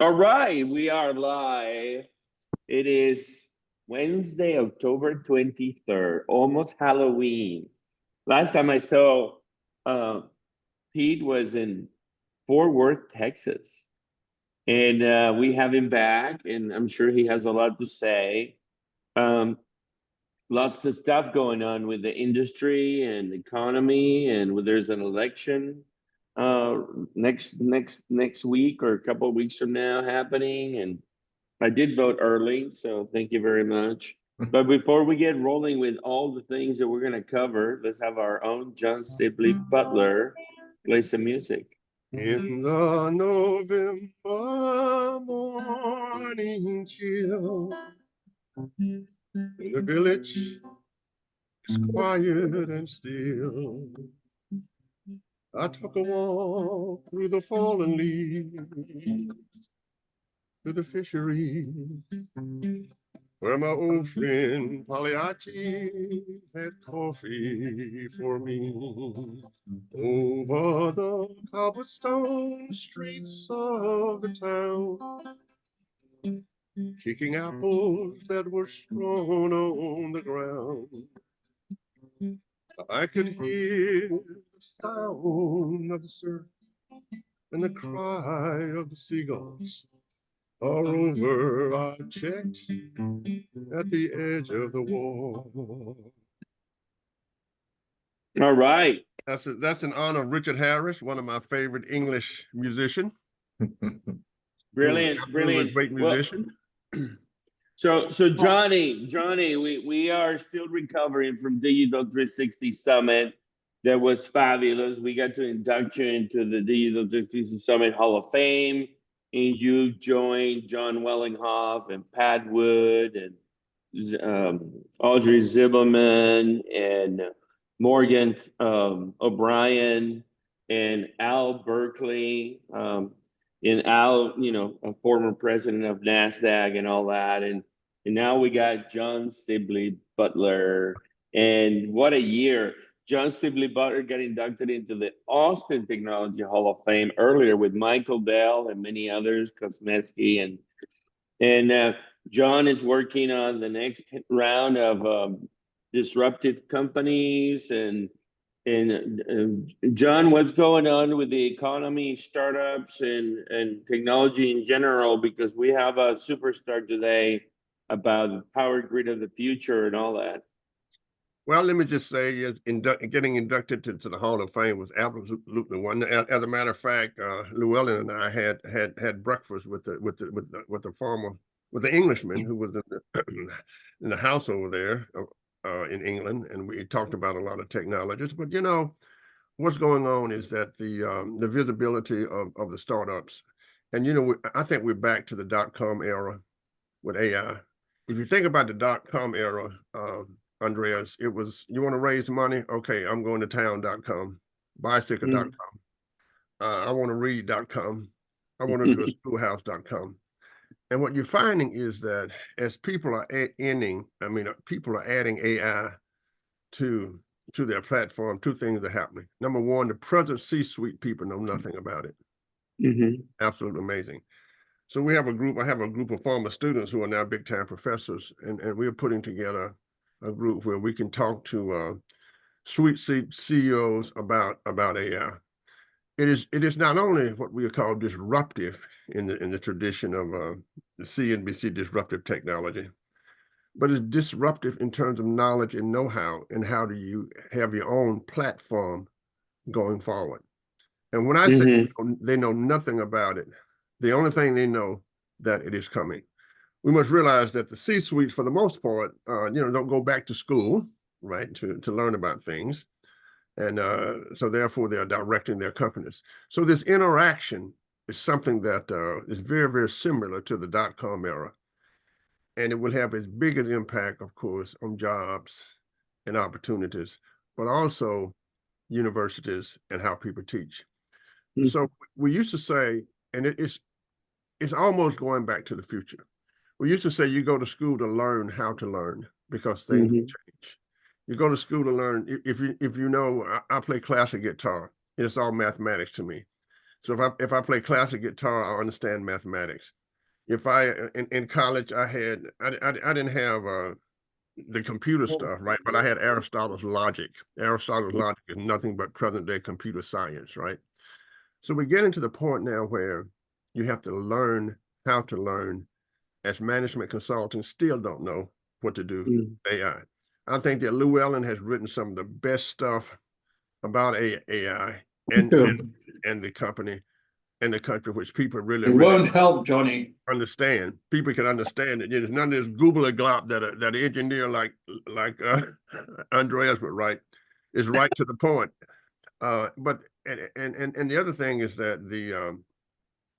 All right, we are live. It is Wednesday, October 23rd, almost Halloween. Last time I saw uh, Pete was in Fort Worth, Texas. And we have him back, and I'm sure he has a lot to say. Um, Lots of stuff going on with the industry and economy, and there's an election uh, next week or a couple of weeks from now happening. And I did vote early, so thank you very much. But before we get rolling with all the things that we're going to cover, let's have our own John Sibley Butler play some music. In the November morning chill, the village is quiet and still. I took a walk through the fallen leaves to the fisheries, where my old friend Pagliacci had coffee for me. Over the cobblestone streets of the town, kicking apples that were strewn on the ground, I could hear the sound of the surf and the cry of the seagulls. Moreover, I checked at the edge of the wall. All right. That's in honor of Richard Harris, one of my favorite English musicians. Brilliant, brilliant. Great musician. So Johnny, we are still recovering from Digital 360 Summit. That was fabulous. We got to induct you into the Digital 360 Summit Hall of Fame, and you joined John Wellinghoff and Pat Wood and Audrey Zibelman and Morgan O'Brien and Al Berkeley. And Al, a former president of NASDAQ and all that. And now we got John Sibley Butler. And what a year. John Sibley Butler got inducted into the Austin Technology Hall of Fame earlier with Michael Dell and many others, Kosmeski. And John is working on the next round of disruptive companies. And John, what's going on with the economy, startups, and technology in general? Because we have a superstar today about the power grid of the future and all that. Well, let me just say, getting inducted to the Hall of Fame was absolutely one. As a matter of fact, Llewellyn and I had breakfast with the Englishman who was in the house over there. In England, and we talked about a lot of technologies. But what's going on is that the visibility of the startups, and I think we're back to the .com era with AI. If you think about the .com era, Andreas, it was, you want to raise money? Okay, I'm going to town.com, bicycle.com. I want to read.com. I want to do a schoolhouse.com. And what you're finding is that as people are adding AI to their platform, two things are happening. Number one, the present C-suite people know nothing about it. Absolutely amazing. So I have a group of former students who are now big time professors, and we're putting together a group where we can talk to suite CEOs about AI. It is not only what we call disruptive in the tradition of the CNBC disruptive technology, but it's disruptive in terms of knowledge and know-how, and how do you have your own platform going forward. And when I say they know nothing about it, the only thing they know that it is coming. We must realize that the C-suite, for the most part, don't go back to school, right, to learn about things. And so therefore, they're directing their companies. So this interaction is something that is very, very similar to the .com era. And it will have as big an impact, of course, on jobs and opportunities, but also universities and how people teach. So we used to say, and it's almost going back to the future. We used to say you go to school to learn how to learn, because things change. You go to school to learn. If you know, I play classic guitar. It's all mathematics to me. So if I play classic guitar, I understand mathematics. If in college I didn't have the computer stuff, right? But I had Aristotle's logic. Aristotle's logic is nothing but present day computer science, right? So we're getting to the point now where you have to learn how to learn. As management consultants, still don't know what to do with AI. I think that Lou Ellen has written some of the best stuff about AI and the company and the country, which people really won't help, Johnny. Understand. People can understand it. There's none of this Google glop that an engineer like Andreas would write is right to the point. But the other thing is that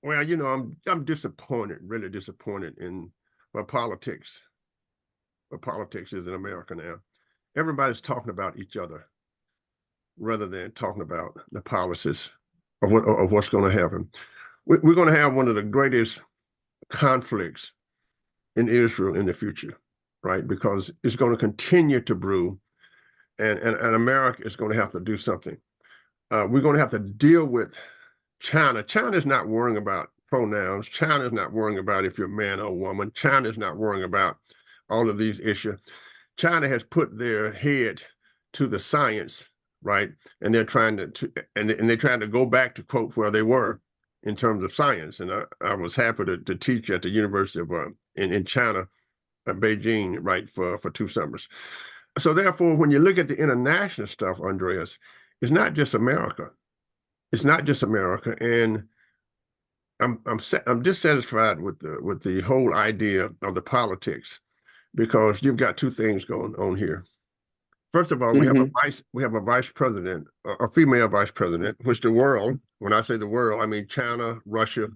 well, you know, I'm disappointed, really disappointed in what politics is in America now. Everybody's talking about each other rather than talking about the policies of what's going to happen. We're going to have one of the greatest conflicts in Israel in the future, right? Because it's going to continue to brew, and America is going to have to do something. We're going to have to deal with China. China's not worrying about pronouns. China's not worrying about if you're a man or a woman. China's not worrying about all of these issues. China has put their head to the science, right? And they're trying they're trying to go back to quote where they were in terms of science. And I was happy to teach at the University of in China, Beijing, right, for 2 summers. So therefore, when you look at the international stuff, Andreas, it's not just America. It's not just America, and I'm dissatisfied with the whole idea of the politics, because you've got 2 things going on here. First of all, we have a vice president, a female vice president, which the world, when I say the world, I mean China, Russia,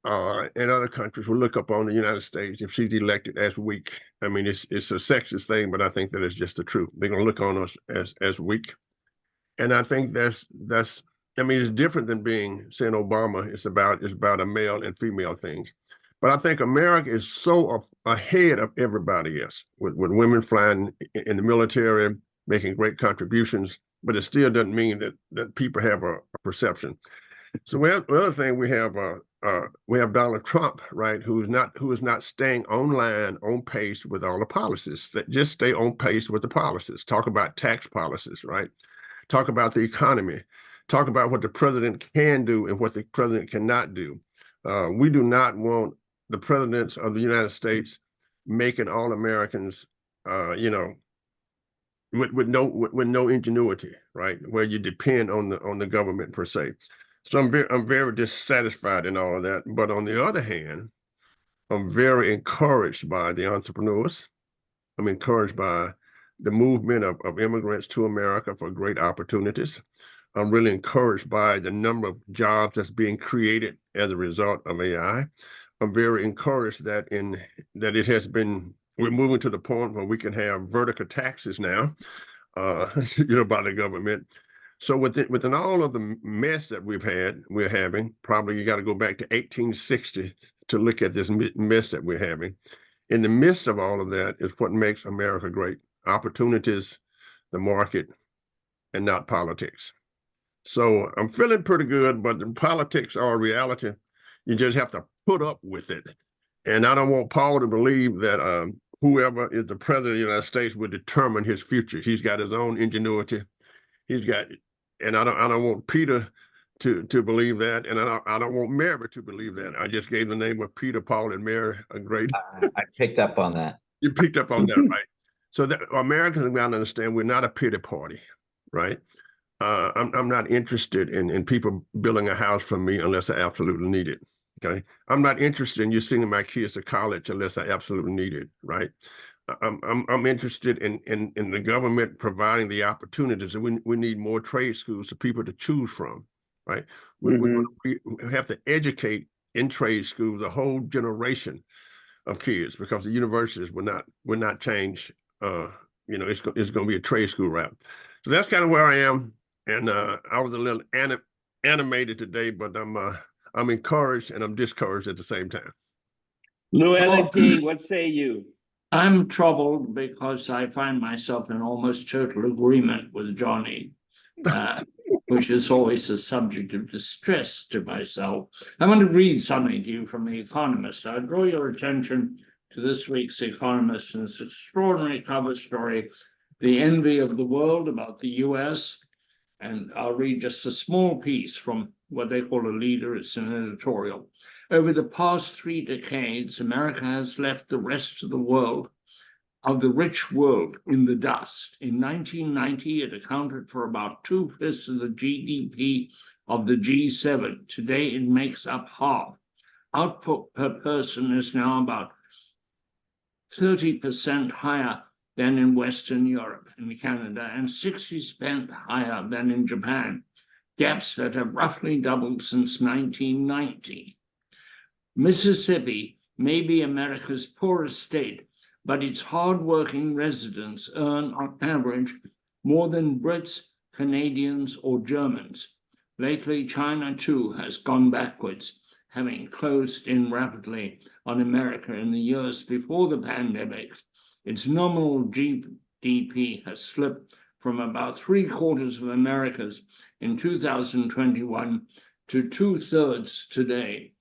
and other countries will look up on the United States if she's elected as weak. I mean, it's a sexist thing, but I think that is just the truth. They're going to look on us as weak, and I think that's. I mean, it's different than saying Obama. It's about a male and female things. But I think America is so ahead of everybody else, with women flying in the military, making great contributions, but it still doesn't mean that people have a perception. So the other thing we have Donald Trump, right, who is not staying online on pace with all the policies. That just stay on pace with the policies. Talk about tax policies, right? Talk about the economy. Talk about what the president can do and what the president cannot do. We do not want the presidents of the United States making all Americans, you know, with no ingenuity, right? Where you depend on the government per se. So I'm very dissatisfied in all of that. But on the other hand, I'm very encouraged by the entrepreneurs. I'm encouraged by the movement of immigrants to America for great opportunities. I'm really encouraged by the number of jobs that's being created as a result of AI. I'm very encouraged that we're moving to the point where we can have vertical taxes now, you know, by the government. So within all of the mess that we're having, probably you got to go back to 1860 to look at this mess that we're having. In the midst of all of that is what makes America great: opportunities, the market, and not politics. So I'm feeling pretty good, but the politics are a reality. You just have to put up with it. And I don't want Paul to believe that whoever is the president of the United States will determine his future. He's got his own ingenuity. And I don't want Peter to believe that, and I don't want Mary to believe that. I just gave the name of Peter, Paul, and Mary a great. I picked up on that. You picked up on that, right? So that Americans have got to understand we're not a pity party, right? I'm not interested in people building a house for me unless I absolutely need it. Okay, I'm not interested in you sending my kids to college unless I absolutely need it. Right? I'm interested in the government providing the opportunities, and we need more trade schools for people to choose from. Right? We have to educate in trade schools a whole generation of kids, because the universities will not change. You know, it's going to be a trade school route. So that's kind of where I am. And I was a little animated today, but I'm encouraged and I'm discouraged at the same time. Llewellyn King, what say you? I'm troubled because I find myself in almost total agreement with Johnny. which is always a subject of distress to myself. I want to read something to you from The Economist. I draw your attention to this week's Economist and its extraordinary cover story, The Envy of the World, about the US. And I'll read just a small piece from what they call a leader. It's an editorial. Over the past 3 decades, America has left the rest of the world, of the rich world, in the dust. In 1990, it accounted for about 2/5 of the GDP of the G7. Today, it makes up half. Output per person is now about 30% higher than in Western Europe and Canada, and 60% higher than in Japan, gaps that have roughly doubled since 1990. Mississippi may be America's poorest state, but its hardworking residents earn, on average, more than Brits, Canadians, or Germans. Lately, China, too, has gone backwards, having closed in rapidly on America in the years before the pandemic. Its nominal GDP has slipped from about 3/4 of America's in 2021 to 2/3 today.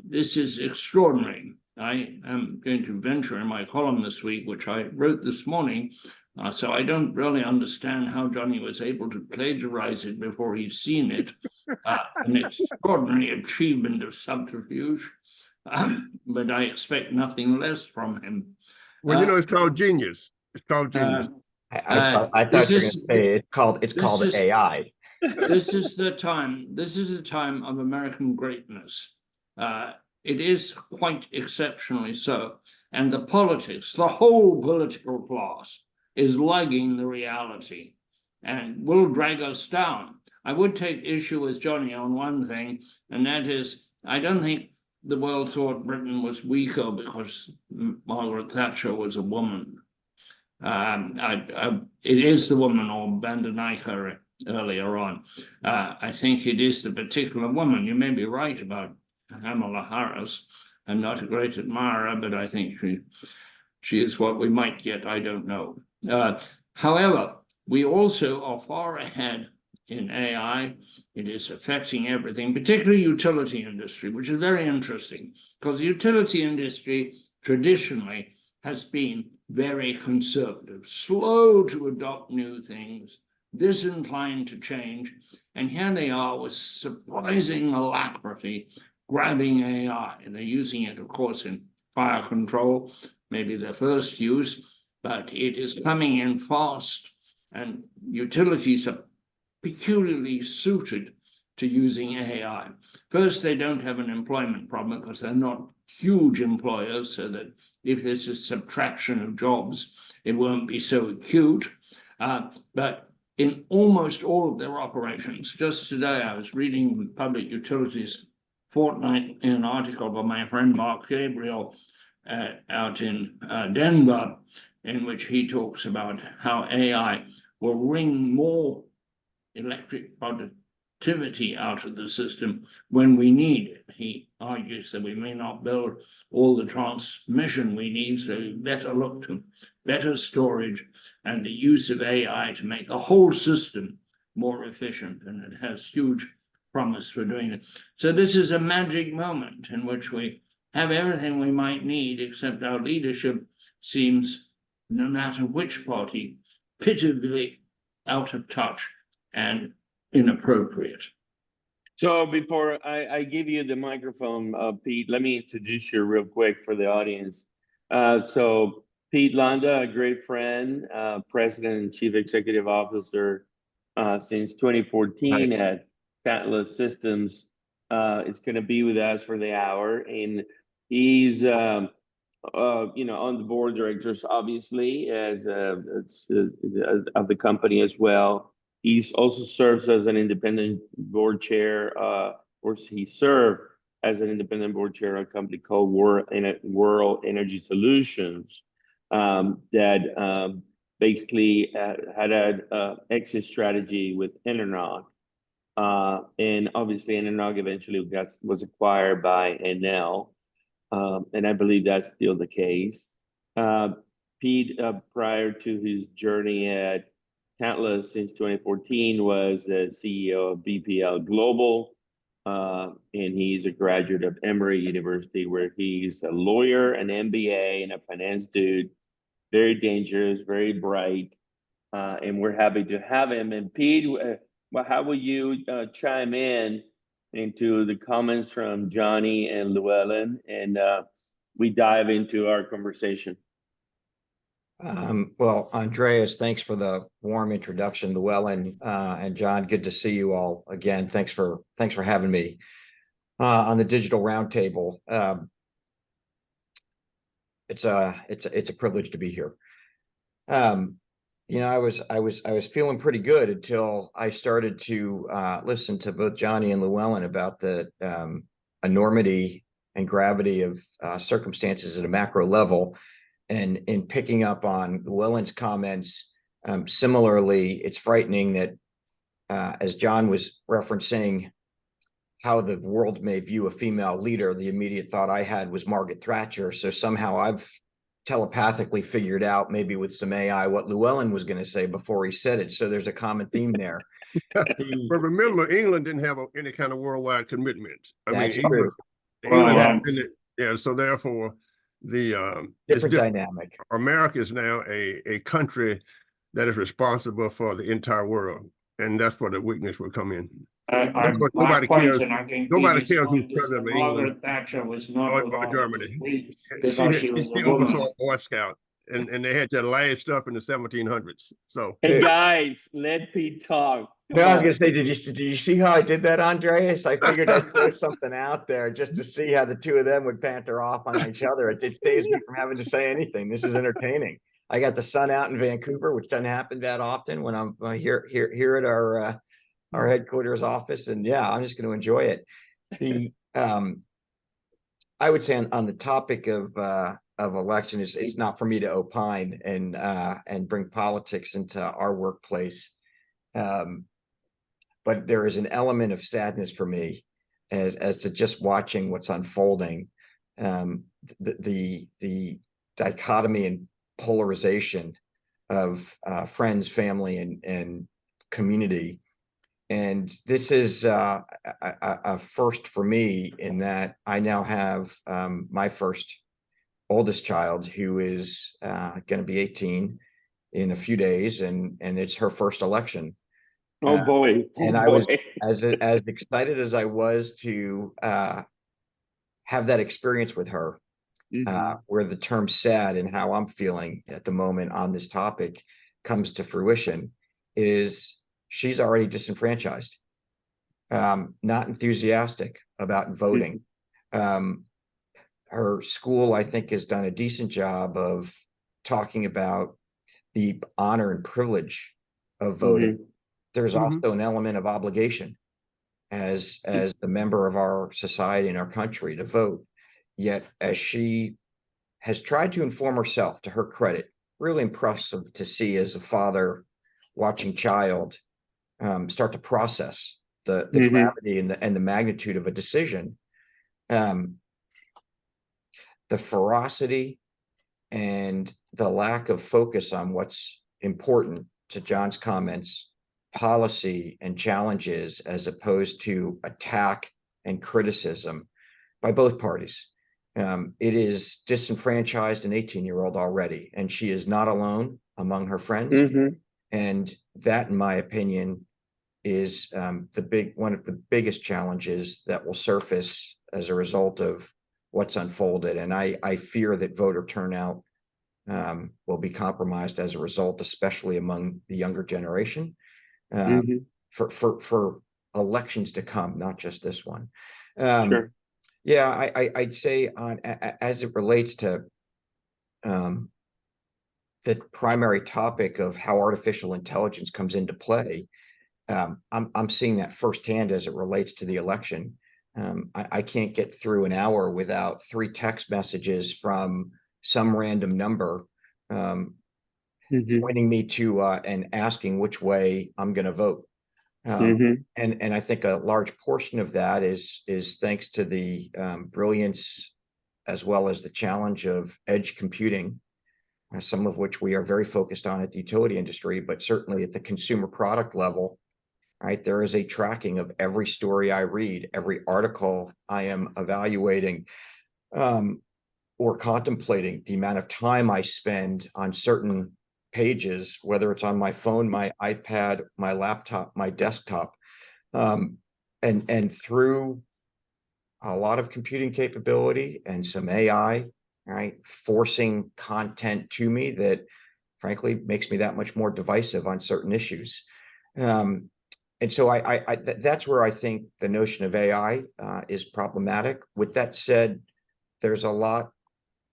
This is extraordinary. I am going to venture in my column this week, which I wrote this morning, so I don't really understand how Johnny was able to plagiarize it before he'd seen it. An extraordinary achievement of subterfuge, but I expect nothing less from him. Well, it's called genius. It's called genius. I thought you were going to say it's called AI. This is the time. This is a time of American greatness. It is quite exceptionally so. And the politics, the whole political class is lagging the reality and will drag us down. I would take issue with Johnny on one thing, and that is, I don't think the world thought Britain was weaker because Margaret Thatcher was a woman. It is the woman, or Bandanica earlier on. I think it is the particular woman. You may be right about Kamala Harris. I'm not a great admirer, but I think she is what we might get. I don't know. However, we also are far ahead in AI. It is affecting everything, particularly utility industry, which is very interesting because the utility industry traditionally has been very conservative, slow to adopt new things, disinclined to change. And here they are with surprising alacrity grabbing AI. And they're using it, of course, in fire control, maybe their first use, but it is coming in fast. And utilities are peculiarly suited to using AI. First, they don't have an employment problem because they're not huge employers, so that if there's a subtraction of jobs, it won't be so acute. But in almost all of their operations, just today I was reading Public Utilities Fortnight in an article by my friend Mark Gabriel out in Denver, in which he talks about how AI will wring more electric productivity out of the system when we need it. He argues that we may not build all the transmission we need, so we better look to better storage and the use of AI to make the whole system more efficient, and it has huge promise for doing it. So this is a magic moment in which we have everything we might need, except our leadership seems, no matter which party, pitiably out of touch and inappropriate. So before I give you the microphone, Pete, let me introduce you real quick for the audience. So Pete Londa, a great friend, President and Chief Executive Officer since 2014 at Tantalus Systems. It's going to be with us for the hour, and he's on the board of directors, obviously, as of the company as well. He also serves as an independent board chair, or he served as an independent board chair of a company called World Energy Solutions that basically had an exit strategy with EnerNOC. And obviously EnerNOC eventually was acquired by Enel. And I believe that's still the case. Pete, prior to his journey at Tantalus since 2014, was the CEO of BPL Global, and he's a graduate of Emory University, where he's a lawyer, an MBA, and a finance dude. Very dangerous, very bright, and we're happy to have him. And Pete, well, how will you chime in into the comments from Johnny and Llewellyn, and we dive into our conversation? Well, Andreas, thanks for the warm introduction. Llewellyn and John, good to see you all again. Thanks for having me on the digital roundtable. It's a privilege to be here. You know, I was feeling pretty good until I started to listen to both Johnny and Llewellyn about the enormity and gravity of circumstances at a macro level. And in picking up on Llewellyn's comments, similarly, it's frightening that as John was referencing how the world may view a female leader, the immediate thought I had was Margaret Thatcher. So somehow I've telepathically figured out, maybe with some AI, what Llewellyn was going to say before he said it. So there's a common theme there. But remember, England didn't have any kind of worldwide commitments. That's England, true. England yeah. So therefore, the different dynamic. America is now a country that is responsible for the entire world, and that's where the weakness will come in. Nobody cares. Nobody cares who's president of England. Margaret Thatcher was not or Germany. She oversaw Boy Scout, and they had that last stuff in the 1700s. So, hey guys, let Pete talk. No, I was going to say, did you see how I did that, Andreas? I figured I'd throw something out there just to see how the two of them would banter off on each other. It saves me from having to say anything. This is entertaining. I got the sun out in Vancouver, which doesn't happen that often when I'm here at our headquarters office, and yeah, I'm just going to enjoy it. The I would say on the topic of election, it's not for me to opine and bring politics into our workplace. But there is an element of sadness for me as to just watching what's unfolding, the dichotomy and polarization of friends, family, and community. And this is a first for me in that I now have my oldest child, who is going to be 18 in a few days, and it's her first election. Oh boy! I was as excited as I was to have that experience with her, where the term "sad" and how I'm feeling at the moment on this topic comes to fruition, is she's already disenfranchised, not enthusiastic about voting. Her school, I think, has done a decent job of talking about the honor and privilege of voting. There's also an element of obligation as the member of our society and our country to vote. Yet, as she has tried to inform herself, to her credit, really impressive to see as a father watching child start to process the gravity and the magnitude of a decision. The ferocity and the lack of focus on what's important, to John's comments, policy and challenges, as opposed to attack and criticism by both parties. It is disenfranchised an 18-year-old already, and she is not alone among her friends. And that, in my opinion, is one of the biggest challenges that will surface as a result of what's unfolded. And I fear that voter turnout will be compromised as a result, especially among the younger generation, for elections to come, not just this one. Sure. Yeah, I'd say as it relates to the primary topic of how artificial intelligence comes into play, I'm seeing that firsthand as it relates to the election. I can't get through an hour without 3 text messages from some random number pointing me to and asking which way I'm going to vote. And I think a large portion of that is thanks to the brilliance as well as the challenge of edge computing some of which we are very focused on at the utility industry, but certainly at the consumer product level, right? There is a tracking of every story I read, every article I am evaluating, or contemplating, the amount of time I spend on certain pages, whether it's on my phone, my iPad, my laptop, my desktop, and through a lot of computing capability and some AI, right, forcing content to me that frankly makes me that much more divisive on certain issues. And so that's where I think the notion of AI is problematic. With that said, there's a lot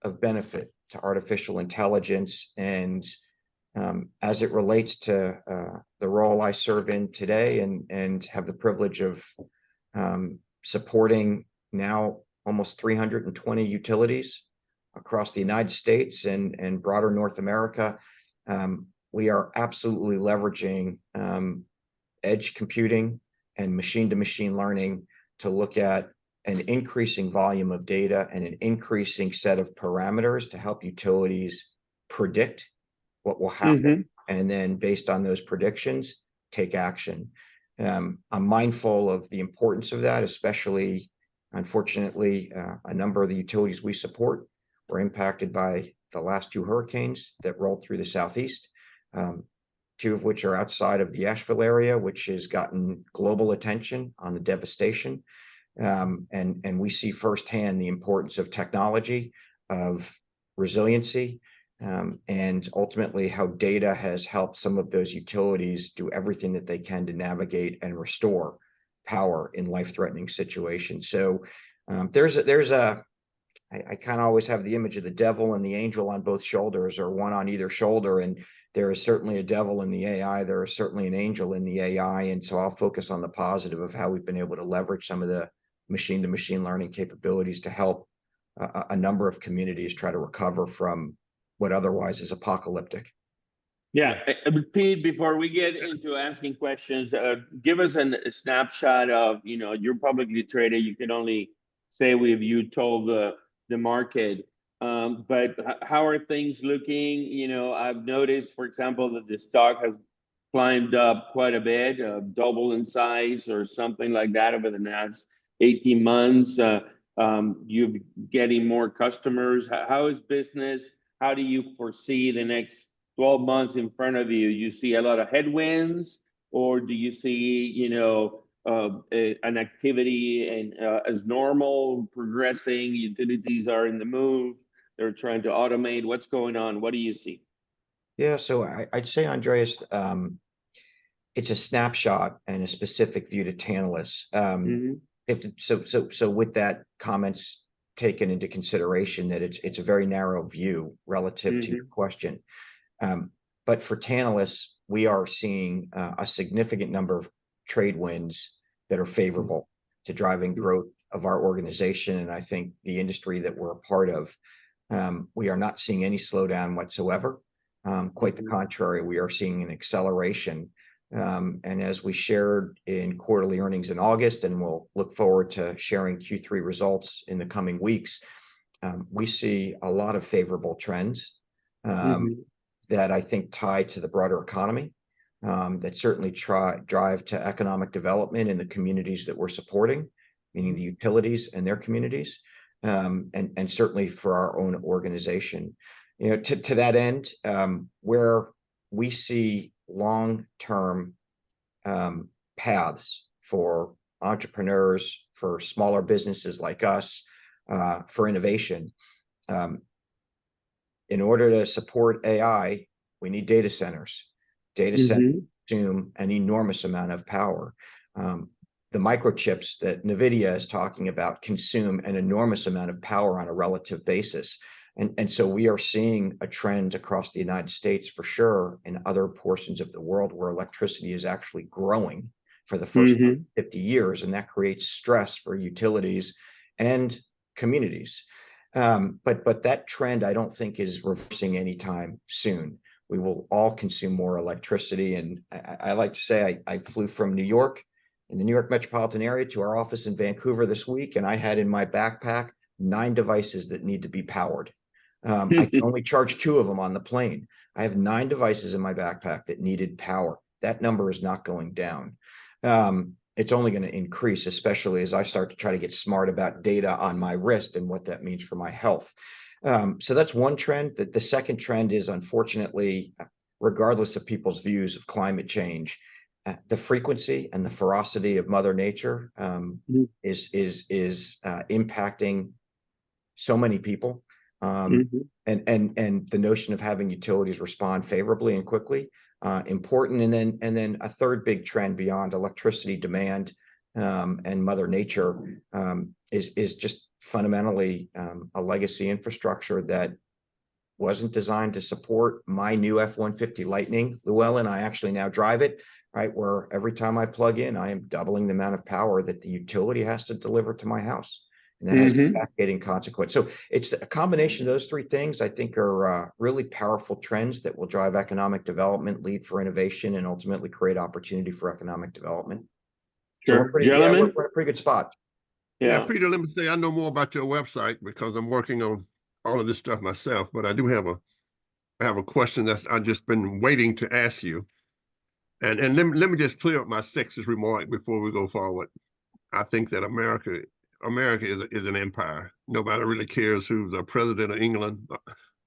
of benefit to artificial intelligence, and as it relates to the role I serve in today, and have the privilege of supporting now almost 320 utilities across the United States and broader North America, we are absolutely leveraging edge computing and machine-to-machine learning to look at an increasing volume of data and an increasing set of parameters to help utilities predict what will happen, and then based on those predictions, take action. I'm mindful of the importance of that, especially, unfortunately, a number of the utilities we support were impacted by the last 2 hurricanes that rolled through the Southeast, 2 of which are outside of the Asheville area, which has gotten global attention on the devastation. And we see firsthand the importance of technology, of resiliency, and ultimately how data has helped some of those utilities do everything that they can to navigate and restore power in life-threatening situations. So I kind of always have the image of the devil and the angel on both shoulders, or one on either shoulder. And there is certainly a devil in the AI. There is certainly an angel in the AI. And so I'll focus on the positive of how we've been able to leverage some of the machine-to-machine learning capabilities to help a number of communities try to recover from what otherwise is apocalyptic. Yeah, Pete, before we get into asking questions, give us a snapshot of, you're publicly traded. You can only say you told the market, but how are things looking? I've noticed, for example, that the stock has climbed up quite a bit, double in size or something like that over the last 18 months. You're getting more customers. How is business? How do you foresee the next 12 months in front of you? You see a lot of headwinds, or do you see, an activity and as normal progressing? Utilities are in the move. They're trying to automate. What's going on? What do you see? Yeah, so I'd say, Andreas, it's a snapshot and a specific view to Tantalus. So with that comments taken into consideration, that it's a very narrow view relative to your question. But for Tantalus, we are seeing a significant number of trade wins that are favorable to driving growth of our organization, and I think the industry that we're a part of. We are not seeing any slowdown whatsoever. Quite the contrary, we are seeing an acceleration. And as we shared in quarterly earnings in August, and we'll look forward to sharing Q3 results in the coming weeks, we see a lot of favorable trends that I think tie to the broader economy, that certainly drive to economic development in the communities that we're supporting, meaning the utilities and their communities, and certainly for our own organization. To that end, where we see long-term paths for entrepreneurs, for smaller businesses like us, for innovation. In order to support AI, we need data centers. Data centers consume an enormous amount of power. The microchips that NVIDIA is talking about consume an enormous amount of power on a relative basis. And so we are seeing a trend across the United States, for sure, in other portions of the world, where electricity is actually growing for the first 50 years, and that creates stress for utilities and communities. But that trend, I don't think, is reversing anytime soon. We will all consume more electricity. And I like to say I flew from New York, in the New York metropolitan area, to our office in Vancouver this week, and I had in my backpack 9 devices that need to be powered. I can only charge 2 of them on the plane. I have 9 devices in my backpack that needed power. That number is not going down. It's only going to increase, especially as I start to try to get smart about data on my wrist and what that means for my health. So that's one trend. The second trend is, unfortunately, regardless of people's views of climate change, the frequency and the ferocity of Mother Nature is impacting so many people. And the notion of having utilities respond favorably and quickly, important. And then a third big trend beyond electricity demand and Mother Nature is just fundamentally a legacy infrastructure that wasn't designed to support my new F-150 Lightning, Llewellyn. I actually now drive it, right, where every time I plug in, I am doubling the amount of power that the utility has to deliver to my house. And that has a cascading consequence. So it's a combination of those 3 things, I think, are really powerful trends that will drive economic development, lead for innovation, and ultimately create opportunity for economic development. Sure. So Gentlemen? we're in a pretty good spot. Yeah, Peter, let me say, I know more about your website because I'm working on all of this stuff myself, but I do have a question that's I've just been waiting to ask you. And let me just clear up my sexist remark before we go forward. I think that America is an empire. Nobody really cares who's the president of England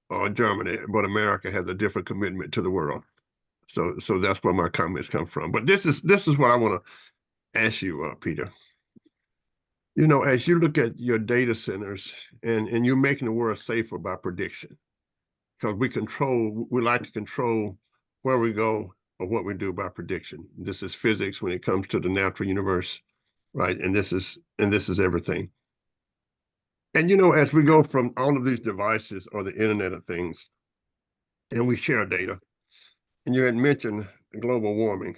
or Germany, but America has a different commitment to the world. So that's where my comments come from. But this is what I want to ask you, Peter. You know, as you look at your data centers and you're making the world safer by prediction, because we like to control where we go or what we do by prediction. This is physics when it comes to the natural universe, right? And this is everything. And, you know, as we go from all of these devices or the Internet of Things, and we share data, and you had mentioned global warming,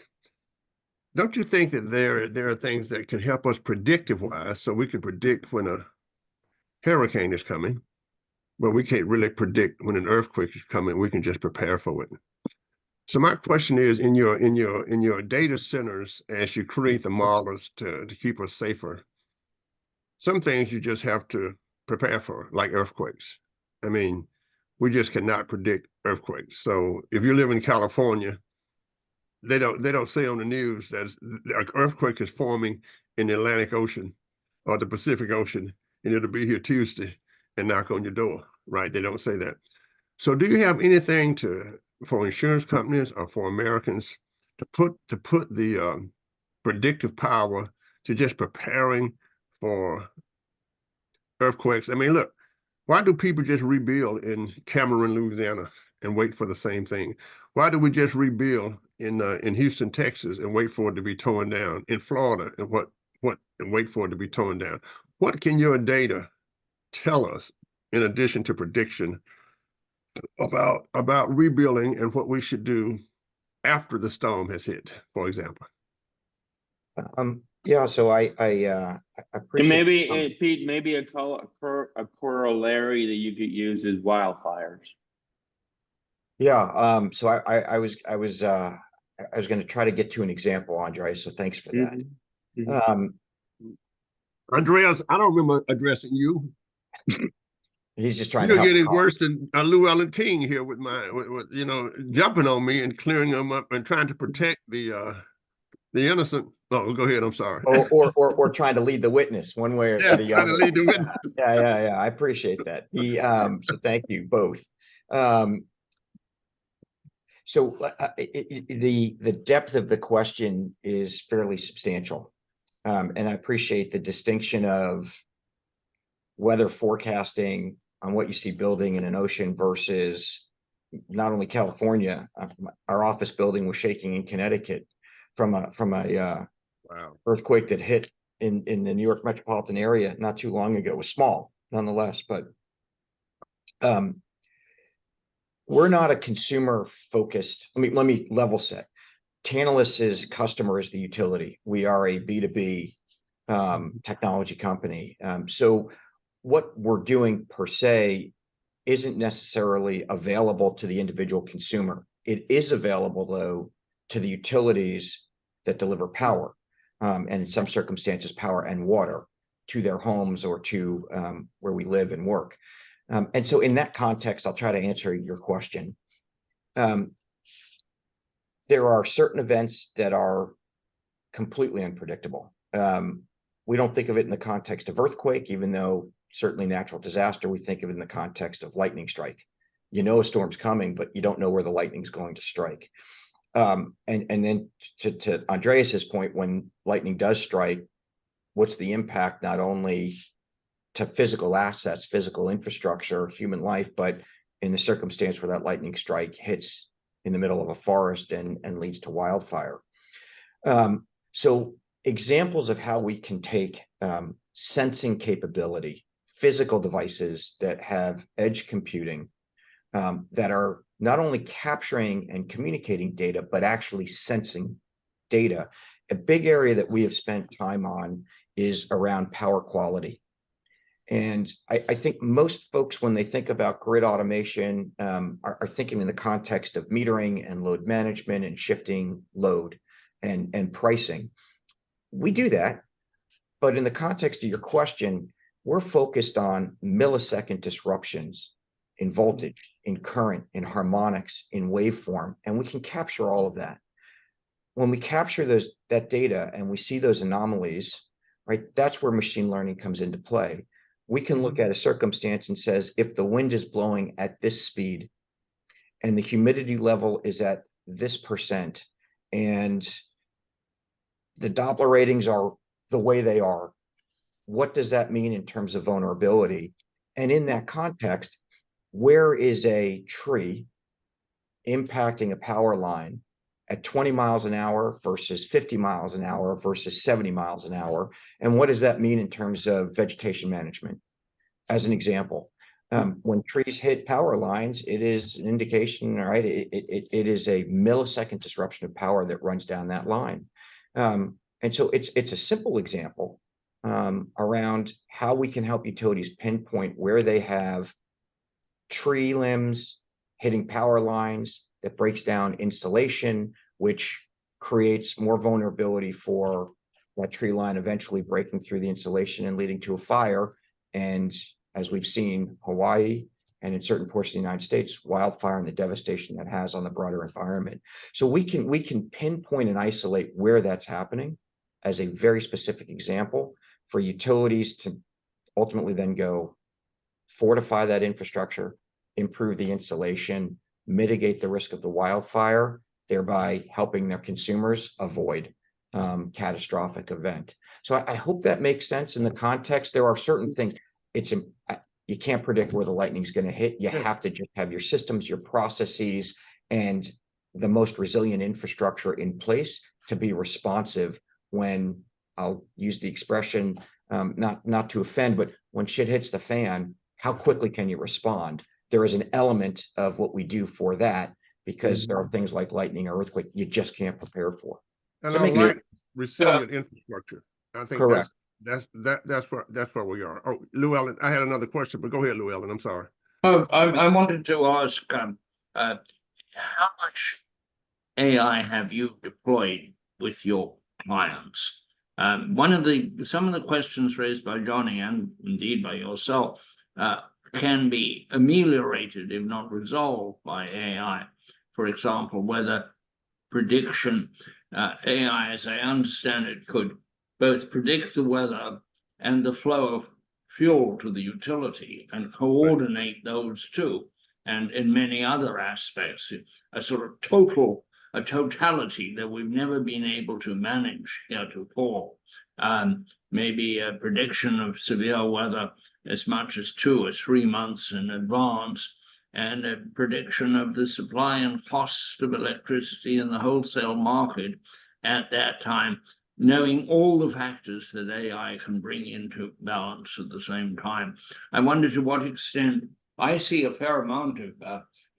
don't you think that there are things that can help us predictive-wise, so we can predict when a hurricane is coming, but we can't really predict when an earthquake is coming? We can just prepare for it. So my question is, in your data centers, as you create the models to keep us safer, some things you just have to prepare for, like earthquakes. I mean, we just cannot predict earthquakes. So if you live in California, they don't say on the news that an earthquake is forming in the Atlantic Ocean or the Pacific Ocean, and it'll be here Tuesday and knock on your door, right? They don't say that. So do you have anything for insurance companies or for Americans to put the predictive power to just preparing for earthquakes? I mean, look, why do people just rebuild in Cameron, Louisiana, and wait for the same thing? Why do we just rebuild in Houston, Texas, and wait for it to be torn down? In Florida, and wait for it to be torn down? What can your data tell us in addition to prediction about rebuilding and what we should do after the storm has hit, for example? Yeah, so I appreciate. And maybe, Pete, maybe a corollary that you could use is wildfires. Yeah, so I was going to try to get to an example, Andre. So thanks for that. Andreas, I don't remember addressing you. He's just trying to You're help. getting worse than Llewellyn King here with you know, jumping on me and clearing them up and trying to protect the innocent. Oh, go ahead. I'm sorry. Or trying to lead the witness one way or the other. Trying to lead the witness. Yeah. I appreciate that. So thank you both. So the depth of the question is fairly substantial, and I appreciate the distinction of weather forecasting on what you see building in an ocean versus not only California. Our office building was shaking in Connecticut from a Wow. earthquake that hit in the New York metropolitan area not too long ago. It was small nonetheless, but we're not a consumer focused. Let me level set. Tantalus's customer is the utility. We are a B2B technology company. So what we're doing per se isn't necessarily available to the individual consumer. It is available though to the utilities that deliver power, and in some circumstances, power and water to their homes or to where we live and work. And so in that context, I'll try to answer your question. There are certain events that are completely unpredictable. We don't think of it in the context of earthquake, even though certainly natural disaster, we think of it in the context of lightning strike. You know a storm's coming, but you don't know where the lightning's going to strike. And then to Andreas's point, when lightning does strike, what's the impact not only to physical assets, physical infrastructure, human life, but in the circumstance where that lightning strike hits in the middle of a forest and leads to wildfire. So examples of how we can take sensing capability, physical devices that have edge computing, that are not only capturing and communicating data, but actually sensing data. A big area that we have spent time on is around power quality. And I think most folks, when they think about grid automation, are thinking in the context of metering and load management and shifting load and pricing. We do that, but in the context of your question, we're focused on millisecond disruptions in voltage, in current, in harmonics, in waveform, and we can capture all of that. When we capture that data and we see those anomalies, right, that's where machine learning comes into play. We can look at a circumstance and says, if the wind is blowing at this speed and the humidity level is at this percent and the Doppler ratings are the way they are, what does that mean in terms of vulnerability? And in that context, where is a tree impacting a power line at 20 miles an hour versus 50 miles an hour versus 70 miles an hour? And what does that mean in terms of vegetation management? As an example, when trees hit power lines, it is an indication, right? It is a millisecond disruption of power that runs down that line. And so it's a simple example around how we can help utilities pinpoint where they have tree limbs hitting power lines that breaks down insulation, which creates more vulnerability for that tree line eventually breaking through the insulation and leading to a fire. And as we've seen, Hawaii and in certain portions of the United States, wildfire and the devastation that has on the broader environment. So we can pinpoint and isolate where that's happening as a very specific example for utilities to ultimately then go fortify that infrastructure, improve the insulation, mitigate the risk of the wildfire, thereby helping their consumers avoid catastrophic event. So I hope that makes sense in the context. There are certain things, you can't predict where the lightning's going to hit. You have to just have your systems, your processes, and the most resilient infrastructure in place to be responsive when, I'll use the expression, not to offend, but when shit hits the fan, how quickly can you respond? There is an element of what we do for that, because there are things like lightning or earthquake you just can't prepare for. And So I like resilient infrastructure. I think correct. That's where we are. Oh, Llewellyn, I had another question, but go ahead, Llewellyn. I'm sorry. Oh, I wanted to ask, how much AI have you deployed with your clients? Some of the questions raised by Johnny and indeed by yourself can be ameliorated, if not resolved, by AI. For example, whether prediction, AI, as I understand it, could both predict the weather and the flow of fuel to the utility and coordinate those two. And in many other aspects, a sort of totality that we've never been able to manage heretofore. Maybe a prediction of severe weather as much as 2 or 3 months in advance, and a prediction of the supply and cost of electricity in the wholesale market at that time, knowing all the factors that AI can bring into balance at the same time. I wonder to what extent I see a fair amount of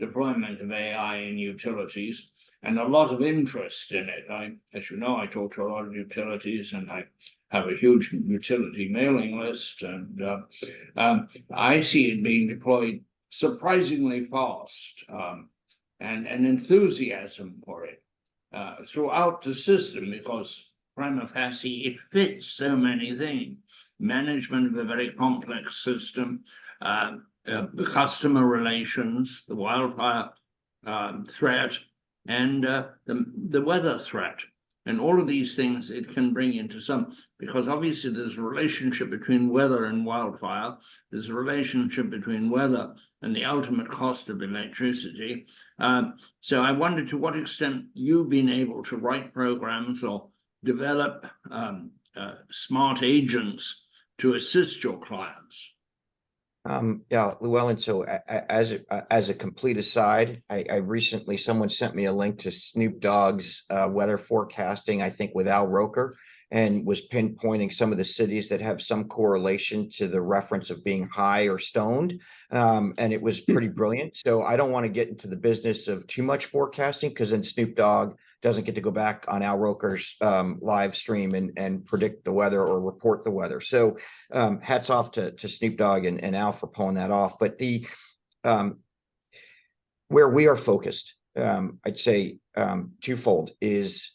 deployment of AI in utilities and a lot of interest in it. As you know, I talk to a lot of utilities and I have a huge utility mailing list, and I see it being deployed surprisingly fast, and an enthusiasm for it throughout the system, because prima facie it fits so many things. Management of a very complex system, the customer relations, the wildfire threat, and the weather threat. And all of these things it can bring into some, because obviously there's a relationship between weather and wildfire. There's a relationship between weather and the ultimate cost of electricity. So I wonder to what extent you've been able to write programs or develop smart agents to assist your clients. Yeah, Llewellyn, so as a complete aside, I recently, someone sent me a link to Snoop Dogg's weather forecasting, I think with Al Roker, and was pinpointing some of the cities that have some correlation to the reference of being high or stoned. And it was pretty brilliant. So I don't want to get into the business of too much forecasting, because then Snoop Dogg doesn't get to go back on Al Roker's live stream and predict the weather or report the weather. So hats off to Snoop Dogg and Al for pulling that off. But the where we are focused, I'd say twofold, is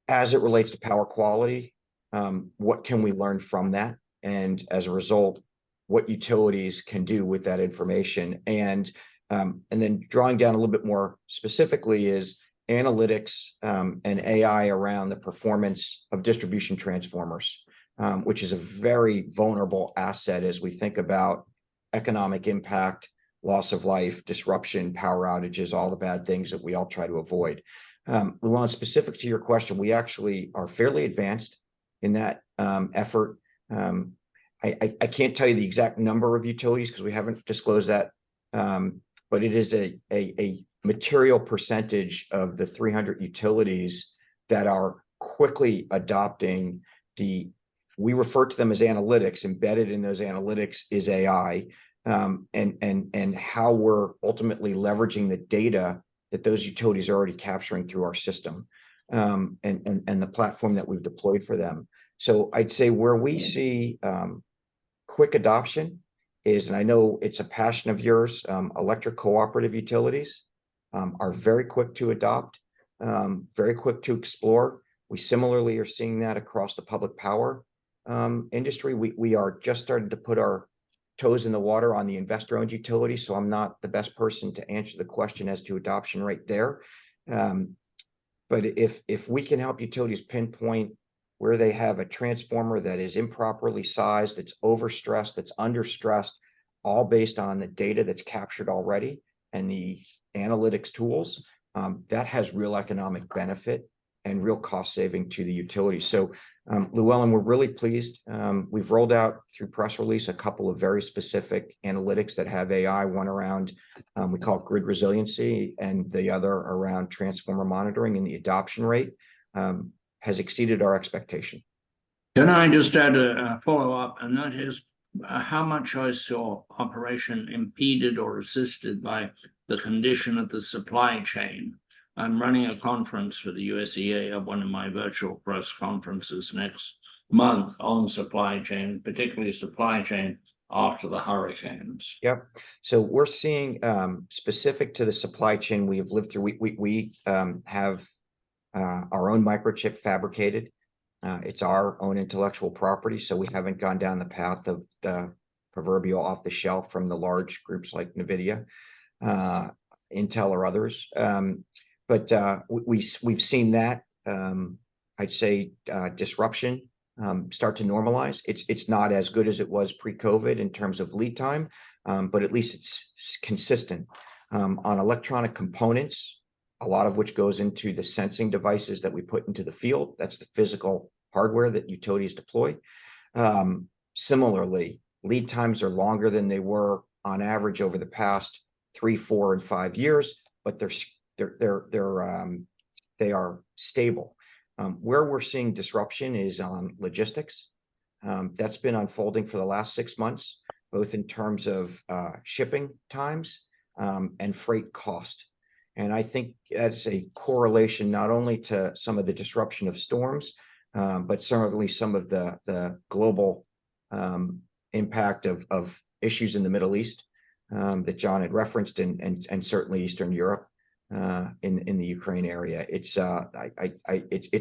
as it relates to power quality, what can we learn from that? And as a result, what utilities can do with that information. And then drawing down a little bit more specifically is analytics and AI around the performance of distribution transformers, which is a very vulnerable asset as we think about economic impact, loss of life, disruption, power outages, all the bad things that we all try to avoid. Luan, specific to your question, we actually are fairly advanced in that effort. I can't tell you the exact number of utilities because we haven't disclosed that, but it is a material percentage of the 300 utilities that are quickly adopting we refer to them as analytics. Embedded in those analytics is AI, and how we're ultimately leveraging the data that those utilities are already capturing through our system, and the platform that we've deployed for them. So I'd say where we see quick adoption is, and I know it's a passion of yours, electric cooperative utilities are very quick to adopt, very quick to explore. We similarly are seeing that across the public power industry. We are just starting to put our toes in the water on the investor-owned utility, so I'm not the best person to answer the question as to adoption rate there. But if we can help utilities pinpoint where they have a transformer that is improperly sized, that's overstressed, that's understressed, all based on the data that's captured already and the analytics tools, that has real economic benefit and real cost saving to the utility. So Llewellyn, we're really pleased. We've rolled out through press release a couple of very specific analytics that have AI, one around we call it grid resiliency, and the other around transformer monitoring, and the adoption rate has exceeded our expectation. Can I just add a follow-up, and that is how much I saw operation impeded or assisted by the condition of the supply chain. I'm running a conference for the USEA at one of my virtual press conferences next month on supply chain, particularly supply chain after the hurricanes. Yep. So we're seeing specific to the supply chain we have lived through. We have our own microchip fabricated. It's our own intellectual property, so we haven't gone down the path of the proverbial off the shelf from the large groups like NVIDIA, Intel, or others. But we've seen that, I'd say, disruption start to normalize. It's not as good as it was pre-COVID in terms of lead time, but at least it's consistent. On electronic components, a lot of which goes into the sensing devices that we put into the field. That's the physical hardware that utilities deploy. Similarly, lead times are longer than they were on average over the past 3, 4, and 5 years, but they are stable. Where we're seeing disruption is on logistics. That's been unfolding for the last 6 months, both in terms of shipping times and freight cost. And I think that's a correlation not only to some of the disruption of storms, but certainly some of the global impact of issues in the Middle East that John had referenced, and certainly Eastern Europe in the Ukraine area. It's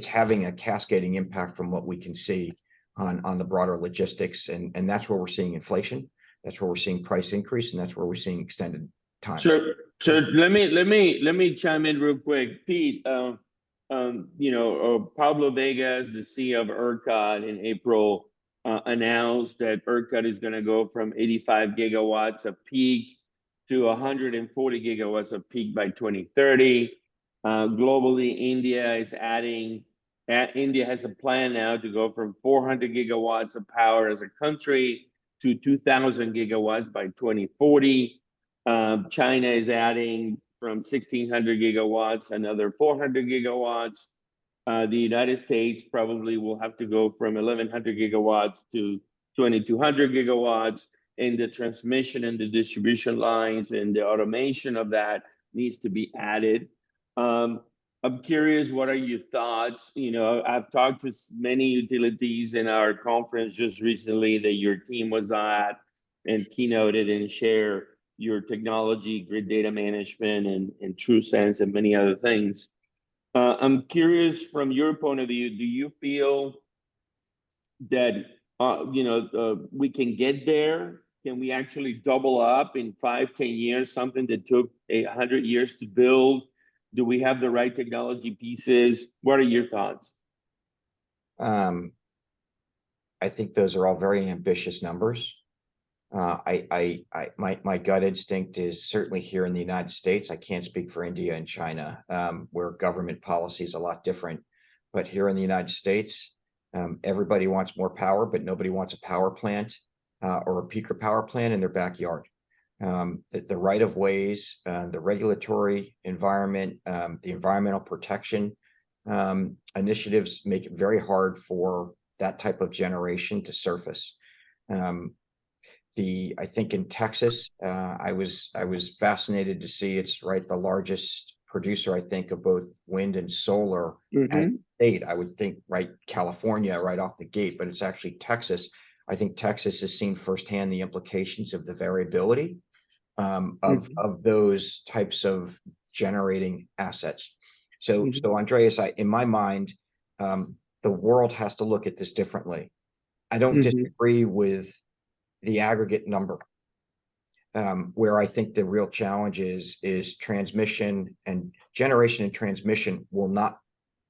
having a cascading impact from what we can see on the broader logistics, and that's where we're seeing inflation. That's where we're seeing price increase, and that's where we're seeing extended times. So let me chime in real quick, Pete. Pablo Vegas, the CEO of ERCOT, in April announced that ERCOT is going to go from 85 gigawatts of peak to 140 gigawatts of peak by 2030. Globally, India has a plan now to go from 400 gigawatts of power as a country to 2,000 gigawatts by 2040. China is adding from 1,600 gigawatts, another 400 gigawatts. The United States probably will have to go from 1,100 gigawatts to 2,200 gigawatts. And the transmission and the distribution lines and the automation of that needs to be added. I'm curious, what are your thoughts? I've talked to many utilities in our conference just recently that your team was at and keynoted and shared your technology, grid data management, and TrueSense, and many other things. I'm curious, from your point of view, do you feel that we can get there? Can we actually double up in 5-10 years, something that took 100 years to build? Do we have the right technology pieces? What are your thoughts? I think those are all very ambitious numbers. My gut instinct is certainly here in the United States. I can't speak for India and China, where government policy is a lot different. But here in the United States, everybody wants more power, but nobody wants a power plant or a peaker power plant in their backyard. The right of ways, the regulatory environment, the environmental protection initiatives make it very hard for that type of generation to surface. I think in Texas, I was fascinated to see it's the largest producer, I think, of both wind and solar as a state. I would think California right off the gate, but it's actually Texas. I think Texas has seen firsthand the implications of the variability of those types of generating assets. So Andreas, in my mind, the world has to look at this differently. I don't disagree with the aggregate number. Where I think the real challenge is transmission, and generation and transmission will not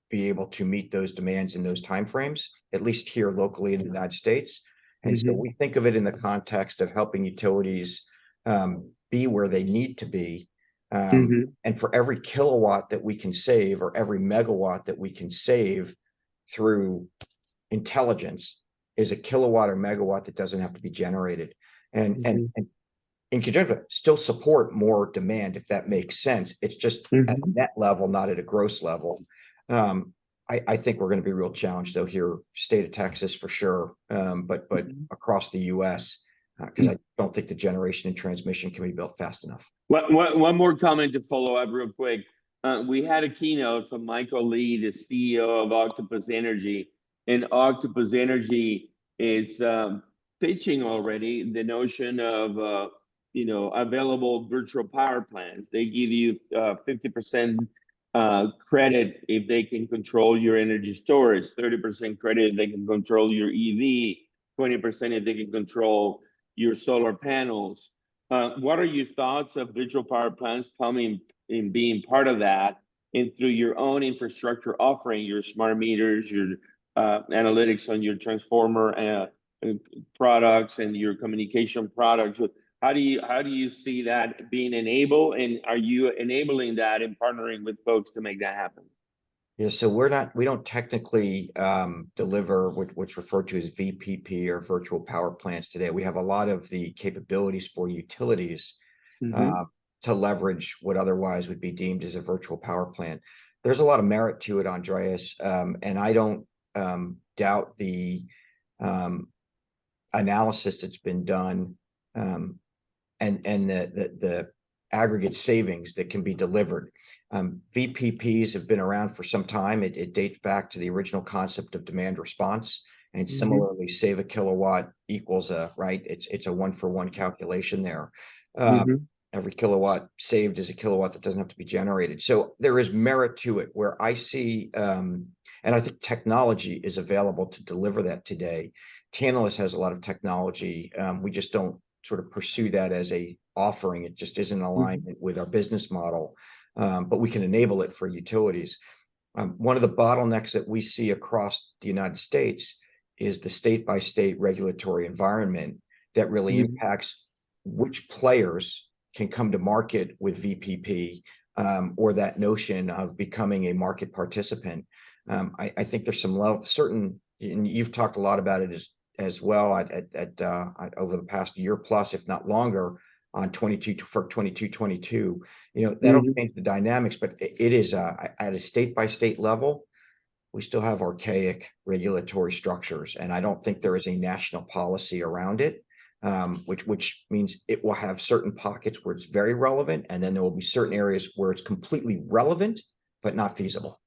be able to meet those demands in those timeframes, at least here locally in the United States. And so we think of it in the context of helping utilities be where they need to be. And for every kilowatt that we can save, or every megawatt that we can save through intelligence, is a kilowatt or megawatt that doesn't have to be generated. And in conjunction, still support more demand, if that makes sense. It's just at a net level, not at a gross level. I think we're going to be real challenged, though, here, state of Texas for sure, but across the U.S., because I don't think the generation and transmission can be built fast enough. One more comment to follow up real quick. We had a keynote from Michael Lee, the CEO of Octopus Energy, and Octopus Energy is pitching already the notion of available virtual power plants. They give you 50% credit if they can control your energy storage, 30% credit if they can control your EV, 20% if they can control your solar panels. What are your thoughts of virtual power plants coming and being part of that, and through your own infrastructure offering, your smart meters, your analytics on your transformer products and your communication products? How do you see that being enabled, and are you enabling that and partnering with folks to make that happen? Yeah, so we don't technically deliver what's referred to as VPP or virtual power plants today. We have a lot of the capabilities for utilities to leverage what otherwise would be deemed as a virtual power plant. There's a lot of merit to it, Andreas, and I don't doubt the analysis that's been done and the aggregate savings that can be delivered. VPPs have been around for some time. It dates back to the original concept of demand response, and similarly, save a kilowatt equals it's a 1-for-1 calculation there. Every kilowatt saved is a kilowatt that doesn't have to be generated. So there is merit to it, where I see, and I think technology is available to deliver that today. Tantalus has a lot of technology. We just don't sort of pursue that as a offering. It just isn't in alignment with our business model, but we can enable it for utilities. One of the bottlenecks that we see across the United States is the state-by-state regulatory environment that really impacts which players can come to market with VPP, or that notion of becoming a market participant. I think there's some certain, and you've talked a lot about it as well over the past year plus, if not longer, on 2222. That'll change the dynamics, but it is at a state-by-state level, we still have archaic regulatory structures, and I don't think there is a national policy around it, which means it will have certain pockets where it's very relevant, and then there will be certain areas where it's completely relevant but not feasible.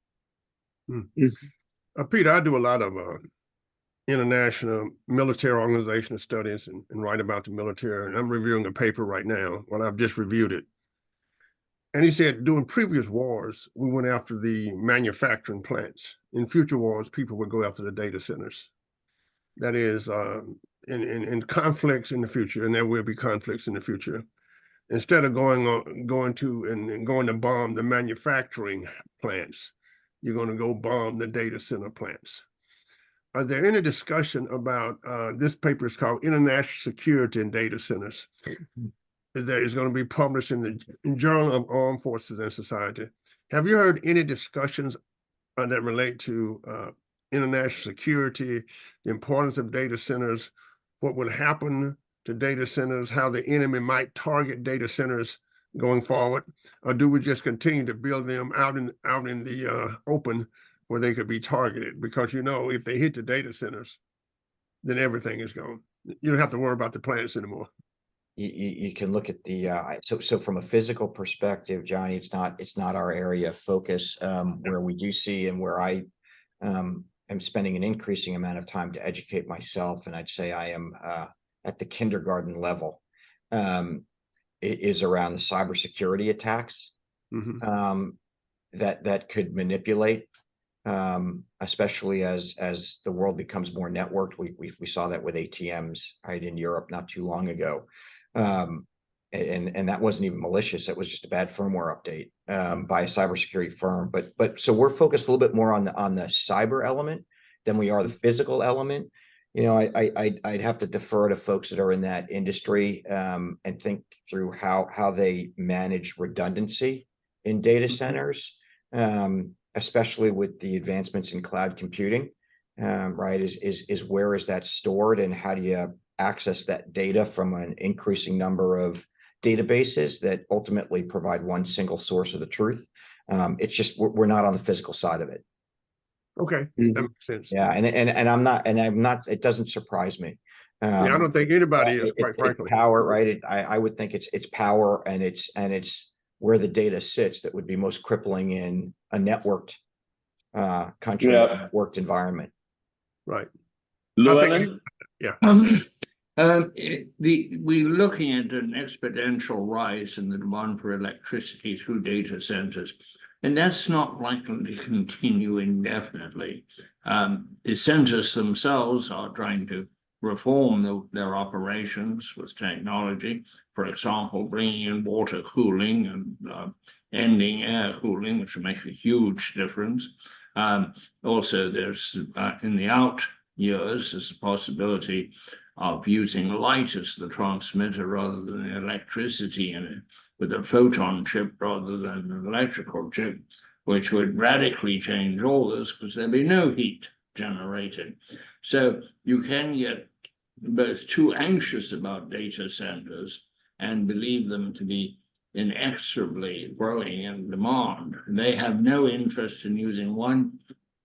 Peter, I do a lot of international military organizational studies and write about the military, and I'm reviewing a paper right now. Well, I've just reviewed it. And he said, during previous wars, we went after the manufacturing plants. In future wars, people would go after the data centers. That is, in conflicts in the future, and there will be conflicts in the future, instead of going to bomb the manufacturing plants, you're going to go bomb the data center plants. Are there any discussion about, this paper is called International Security in Data Centers. That is going to be published in the Journal of Armed Forces and Society. Have you heard any discussions that relate to international security, the importance of data centers, what would happen to data centers, how the enemy might target data centers going forward? Or do we just continue to build them out in the open where they could be targeted? Because, if they hit the data centers, then everything is gone. You don't have to worry about the plants anymore. You can look at the so from a physical perspective, Johnny, it's not our area of focus. Where we do see, and where I am spending an increasing amount of time to educate myself, and I'd say I am at the kindergarten level, is around the cybersecurity attacks that could manipulate, especially as the world becomes more networked. We saw that with ATMs, right, in Europe not too long ago. And that wasn't even malicious. That was just a bad firmware update by a cybersecurity firm. But so we're focused a little bit more on the cyber element than we are the physical element. I'd have to defer to folks that are in that industry and think through how they manage redundancy in data centers, especially with the advancements in cloud computing. Right? Is where is that stored, and how do you access that data from an increasing number of databases that ultimately provide one single source of the truth? It's just we're not on the physical side of it. Okay, that makes sense. Yeah, and I'm not. It doesn't surprise me. I don't think anybody is, quite frankly. It's power, right? I would think it's power, and it's where the data sits that would be most crippling in a networked country, networked environment. Right. Llewellyn? Yeah. We're looking at an exponential rise in the demand for electricity through data centers, and that's not likely to continue indefinitely. The centers themselves are trying to reform their operations with technology. For example, bringing in water cooling and ending air cooling, which will make a huge difference. Also, there's in the out years, there's a possibility of using light as the transmitter rather than electricity in it, with a photon chip rather than an electrical chip, which would radically change all this because there'd be no heat generated. So you can get both too anxious about data centers and believe them to be inexorably growing in demand. They have no interest in using 1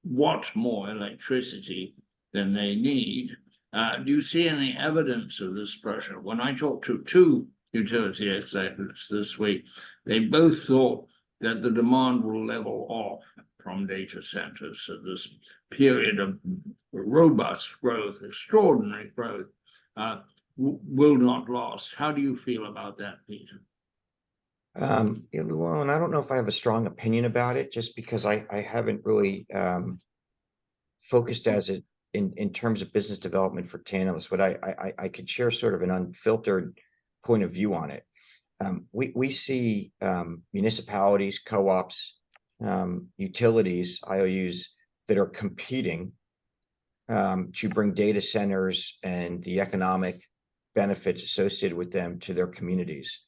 watt more electricity than they need. Do you see any evidence of this pressure? When I talked to 2 utility executives this week, they both thought that the demand will level off from data centers. So this period of robust growth, extraordinary growth, will not last. How do you feel about that, Peter? Well, and I don't know if I have a strong opinion about it, just because I haven't really focused as it in terms of business development for Tantalus, what I could share sort of an unfiltered point of view on it. We see municipalities, co-ops, utilities, IOUs that are competing to bring data centers and the economic benefits associated with them to their communities.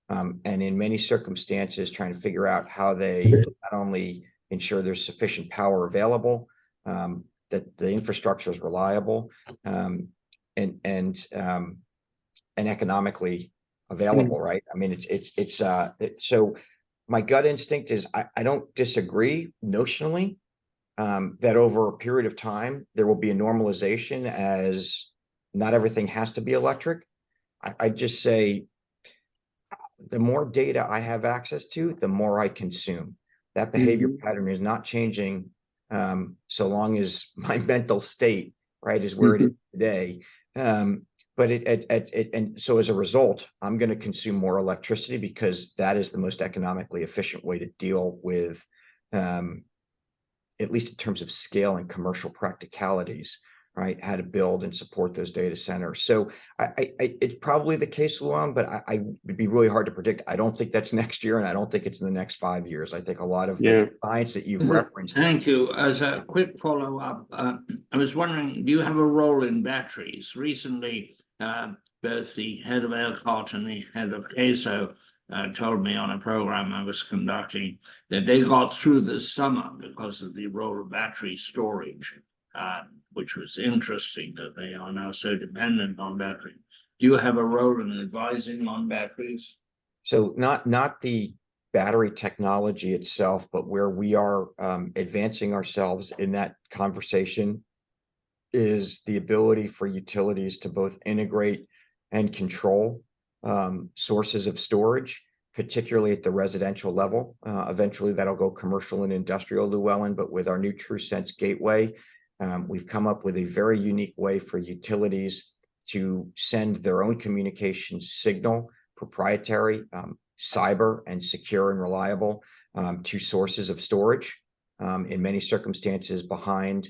And in many circumstances, trying to figure out how they not only ensure there's sufficient power available, that the infrastructure is reliable, and economically available, right? I mean, so my gut instinct is I don't disagree notionally that over a period of time there will be a normalization, as not everything has to be electric. I just say the more data I have access to, the more I consume. That behavior pattern is not changing so long as my mental state, right, is where it is today. But and so as a result, I'm going to consume more electricity because that is the most economically efficient way to deal with, at least in terms of scale and commercial practicalities, right? How to build and support those data centers. So it's probably the case, Luan, but I would be really hard to predict. I don't think that's next year, and I don't think it's in the next 5 years. I think a lot of the science that you've referenced. Thank you. As a quick follow-up, I was wondering, do you have a role in batteries? Recently, both the head of ERCOT and the head of CAISO told me on a program I was conducting that they got through the summer because of the role of battery storage, which was interesting that they are now so dependent on battery. Do you have a role in advising on batteries? So not the battery technology itself, but where we are advancing ourselves in that conversation is the ability for utilities to both integrate and control sources of storage, particularly at the residential level. Eventually that'll go commercial and industrial, Llewellyn, but with our new TrueSense gateway, we've come up with a very unique way for utilities to send their own communications signal, proprietary, cyber and secure and reliable, to sources of storage, in many circumstances behind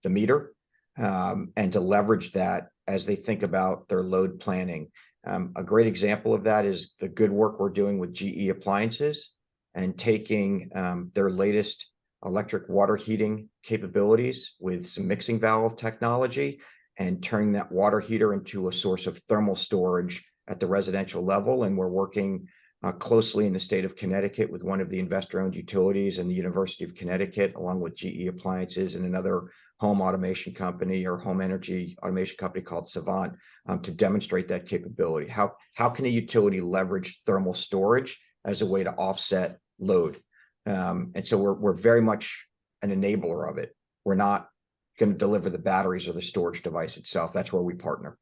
the meter, and to leverage that as they think about their load planning. A great example of that is the good work we're doing with GE Appliances and taking their latest electric water heating capabilities with some mixing valve technology and turning that water heater into a source of thermal storage at the residential level. And we're working closely in the state of Connecticut with one of the investor-owned utilities and the University of Connecticut, along with GE Appliances and another home automation company or home energy automation company called Savant, to demonstrate that capability. How can a utility leverage thermal storage as a way to offset load? And so we're very much an enabler of it. We're not going to deliver the batteries or the storage device itself. That's where we partner.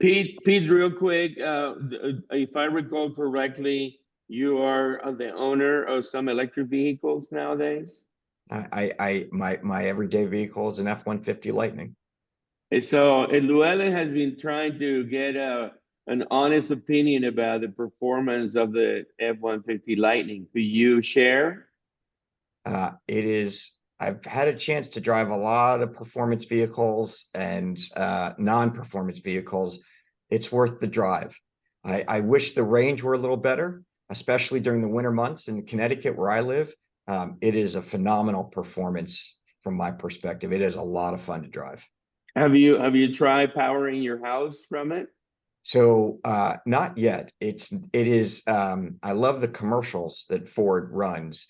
Pete, real quick, if I recall correctly, you are the owner of some electric vehicles nowadays? My everyday vehicle is an F-150 Lightning. So Llewellyn has been trying to get an honest opinion about the performance of the F-150 Lightning. Could you share? I've had a chance to drive a lot of performance vehicles and non-performance vehicles. It's worth the drive. I wish the range were a little better, especially during the winter months in Connecticut where I live. It is a phenomenal performance from my perspective. It is a lot of fun to drive. Have you tried powering your house from it? So not yet. It is. I love the commercials that Ford runs.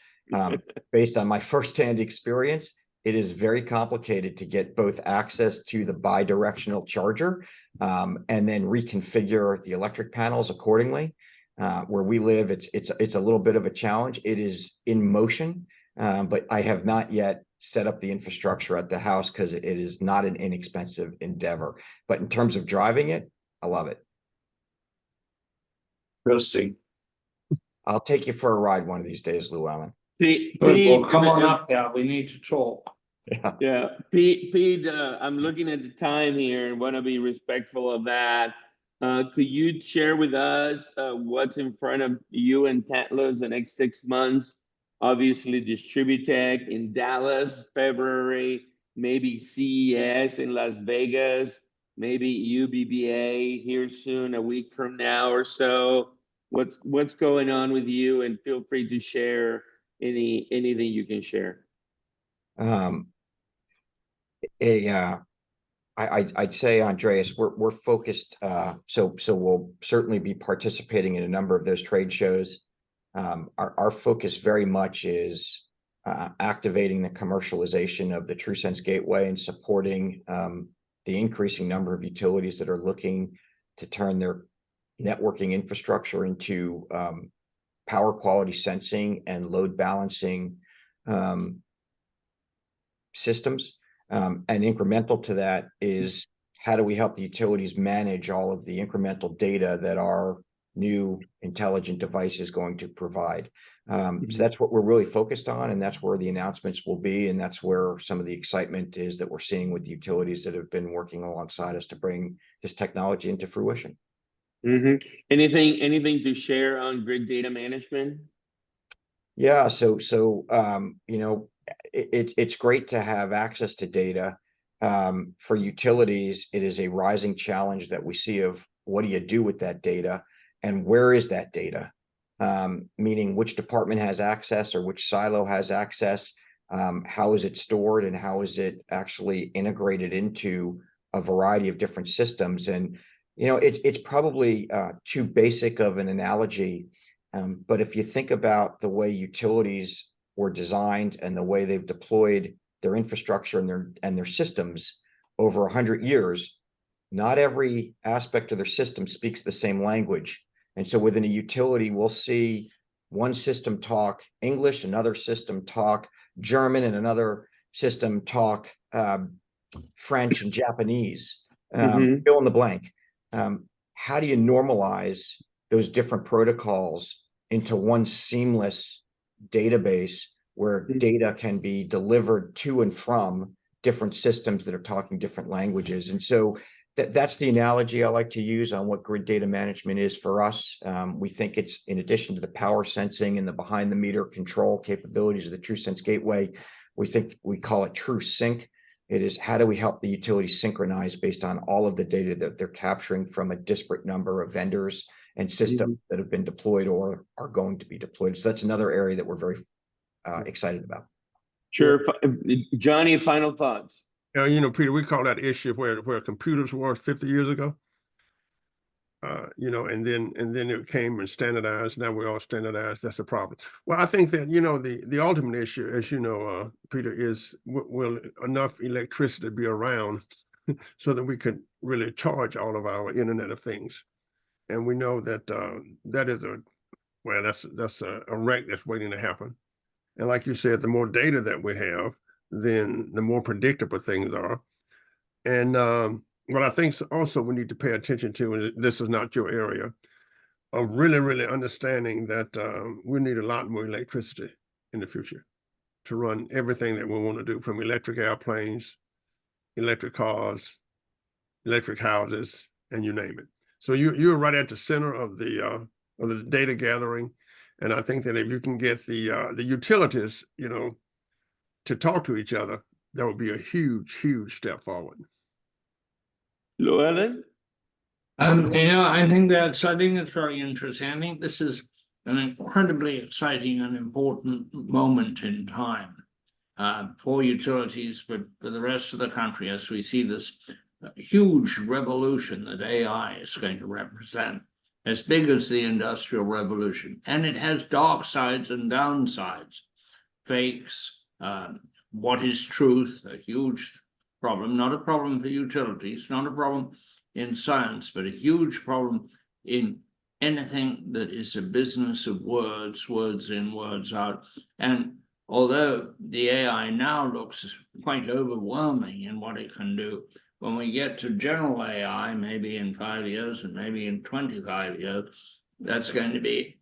Based on my firsthand experience, it is very complicated to get both access to the bi-directional charger and then reconfigure the electric panels accordingly. Where we live, it's a little bit of a challenge. It is in motion, but I have not yet set up the infrastructure at the house because it is not an inexpensive endeavor. But in terms of driving it, I love it. Interesting. I'll take you for a ride one of these days, Llewellyn. Pete, well, come on up there. We need to talk. Yeah, Pete, I'm looking at the time here and want to be respectful of that. Could you share with us what's in front of you and Tantalus the next 6 months? Obviously, Distributech in Dallas, February, maybe CES in Las Vegas, maybe UBBA here soon, a week from now or so. What's going on with you? And feel free to share anything you can share. I'd say, Andreas, we're focused. So we'll certainly be participating in a number of those trade shows. Our focus very much is activating the commercialization of the TrueSense Gateway and supporting the increasing number of utilities that are looking to turn their networking infrastructure into power quality sensing and load balancing systems. And incremental to that is, how do we help the utilities manage all of the incremental data that our new intelligent device is going to provide? So that's what we're really focused on, and that's where the announcements will be, and that's where some of the excitement is that we're seeing with the utilities that have been working alongside us to bring this technology into fruition. Anything to share on grid data management? Yeah, so you know, it's great to have access to data. For utilities, it is a rising challenge that we see of what do you do with that data and where is that data? Meaning which department has access or which silo has access, how is it stored, and how is it actually integrated into a variety of different systems? And you know, it's probably too basic of an analogy, but if you think about the way utilities were designed and the way they've deployed their infrastructure and their systems over 100 years, not every aspect of their system speaks the same language. And so within a utility, we'll see one system talk English, another system talk German, and another system talk French and Japanese. Fill in the blank. How do you normalize those different protocols into one seamless database where data can be delivered to and from different systems that are talking different languages? And so that's the analogy I like to use on what grid data management is for us. We think it's, in addition to the power sensing and the behind the meter control capabilities of the TrueSense Gateway, we call it TrueSync. It is, how do we help the utility synchronize based on all of the data that they're capturing from a disparate number of vendors and systems that have been deployed or are going to be deployed. So that's another area that we're very excited about. Sure. Johnny, final thoughts. You know, Peter, we call that issue where computers were 50 years ago. You know, and then it came and standardized. Now we're all standardized. That's a problem. Well, I think that, you know, the ultimate issue, as you know, Peter, is will enough electricity be around so that we could really charge all of our Internet of Things? And we know that that is that's a wreck that's waiting to happen. And like you said, the more data that we have, then the more predictable things are. And what I think also we need to pay attention to, and this is not your area, of really understanding that we need a lot more electricity in the future to run everything that we want to do, from electric airplanes, electric cars, electric houses, and you name it. So you're right at the center of the data gathering. And I think that if you can get the utilities, you know, to talk to each other, that would be a huge step forward. Llewellyn? You know, I think it's very interesting. I think this is an incredibly exciting and important moment in time for utilities, but for the rest of the country, as we see this huge revolution that AI is going to represent, as big as the Industrial Revolution. And it has dark sides and downsides. Fakes, what is truth, a huge problem, not a problem for utilities, not a problem in science, but a huge problem in anything that is a business of words, words in, words out. And although the AI now looks quite overwhelming in what it can do, when we get to general AI, maybe in 5 years and maybe in 25 years, that's going to be,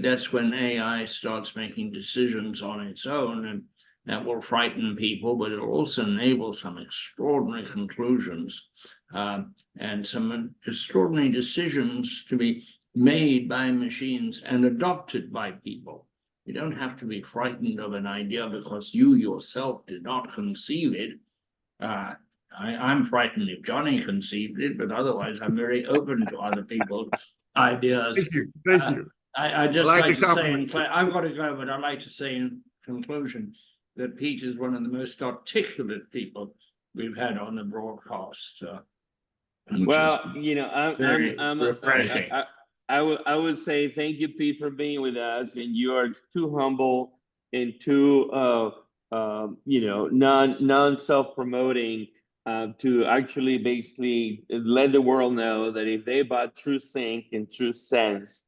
that's when AI starts making decisions on its own, and that will frighten people, but it will also enable some extraordinary conclusions and some extraordinary decisions to be made by machines and adopted by people. You don't have to be frightened of an idea because you yourself did not conceive it. I'm frightened if Johnny conceived it, but otherwise I'm very open to other people's ideas. Thank you, thank you. I just like like to to say, compliment I've got to go, but I'd like to say in conclusion that Pete is one of the most articulate people we've had on the broadcast. Well, you know, very refreshing. I would say thank you, Pete, for being with us, and you are too humble and too you know, non self-promoting to actually basically let the world know that if they bought TrueSync and TrueSense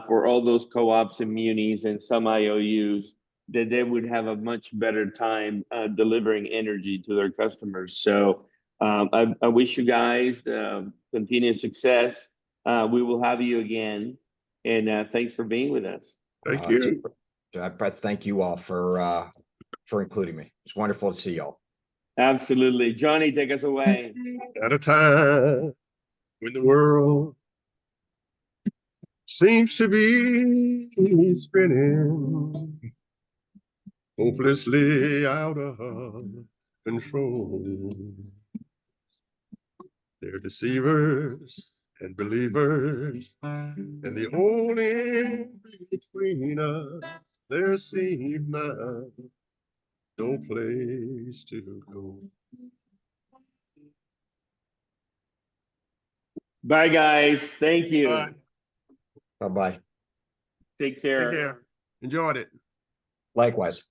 for all those co-ops and munis and some IOUs, that they would have a much better time delivering energy to their customers. So I wish you guys continued success. We will have you again, and thanks for being with us. Thank you. I thank you all for including me. It's wonderful to see y'all. Absolutely. Johnny, take us away. At a time when the world seems to be spinning hopelessly out of control. They're deceivers and believers, and the only between us, there seems now no place to go. Bye, guys. Thank you. Bye. Bye-bye. Take care. Take care. Enjoyed it. Likewise.